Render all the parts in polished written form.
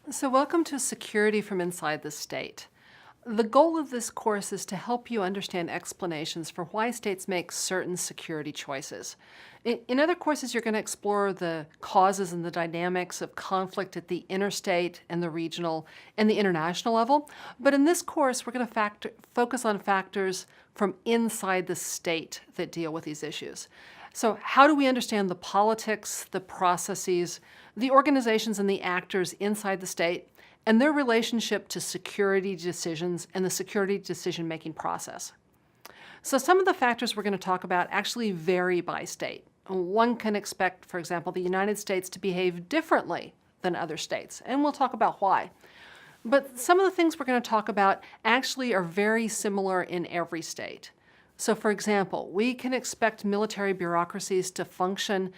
So welcome to Security from Inside the State. The goal of this course is to help you understand explanations for why states make certain security choices. In other courses, you're going to explore the causes and the dynamics of conflict at the interstate and the regional and the international level. But in this course, we're going to focus on factors from inside the state that deal with these issues. So how do we understand the politics, the processes, the organizations and the actors inside the state, and their relationship to security decisions and the security decision-making process? So some of the factors we're going to talk about actually vary by state. One can expect, for example, the United States to behave differently than other states, and we'll talk about why. But some of the things we're going to talk about actually are very similar in every state. So for example, we can expect military bureaucracies to function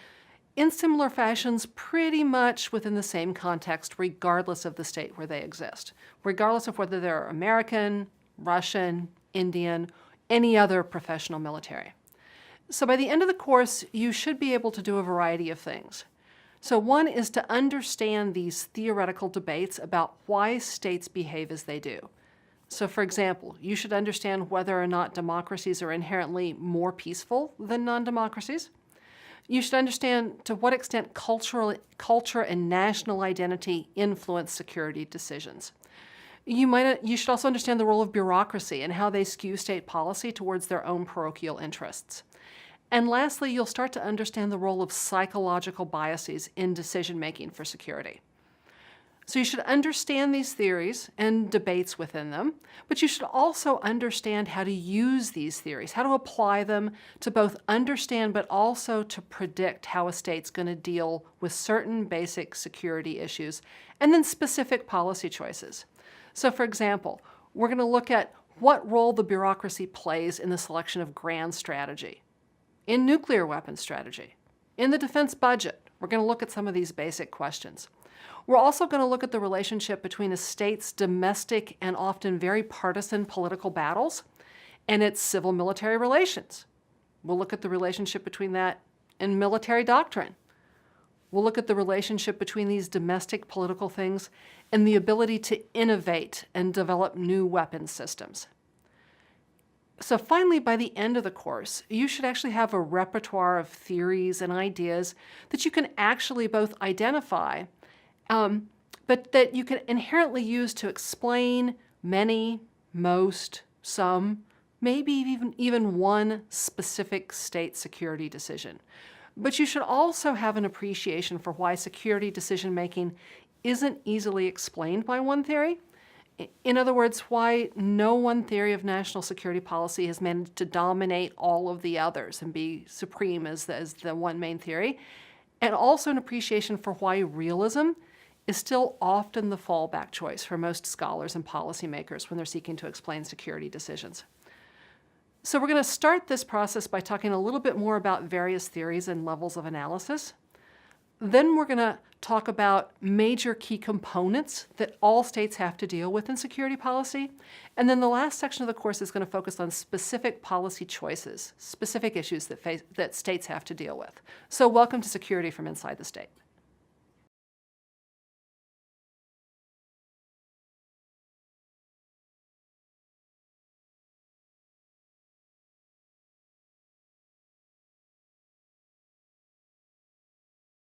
in similar fashions pretty much within the same context, regardless of the state where they exist, regardless of whether they're American, Russian, Indian, any other professional military. So by the end of the course, you should be able to do a variety of things. So one is to understand these theoretical debates about why states behave as they do. So for example, you should understand whether or not democracies are inherently more peaceful than non-democracies. You should understand to what extent culture and national identity influence security decisions. You should also understand the role of bureaucracy and how they skew state policy towards their own parochial interests. And lastly, you'll start to understand the role of psychological biases in decision-making for security. So you should understand these theories and debates within them, but you should also understand how to use these theories, how to apply them to both understand but also to predict how a state's going to deal with certain basic security issues and then specific policy choices. So for example, we're going to look at what role the bureaucracy plays in the selection of grand strategy, in nuclear weapons strategy, in the defense budget. We're going to look at some of these basic questions. We're also going to look at the relationship between a state's domestic and often very partisan political battles and its civil-military relations. We'll look at the relationship between that and military doctrine. We'll look at the relationship between these domestic political things and the ability to innovate and develop new weapons systems. So finally, by the end of the course, you should actually have a repertoire of theories and ideas that you can actually both identify but that you can inherently use to explain many, most, some, maybe even one specific state security decision. But you should also have an appreciation for why security decision-making isn't easily explained by one theory. In other words, why no one theory of national security policy has managed to dominate all of the others and be supreme as the one main theory. And also an appreciation for why realism is still often the fallback choice for most scholars and policymakers when they're seeking to explain security decisions. So we're going to start this process by talking a little bit more about various theories and levels of analysis. Then we're going to talk about major key components that all states have to deal with in security policy. And then the last section of the course is going to focus on specific policy choices, specific issues that states have to deal with. So welcome to Security from Inside the State.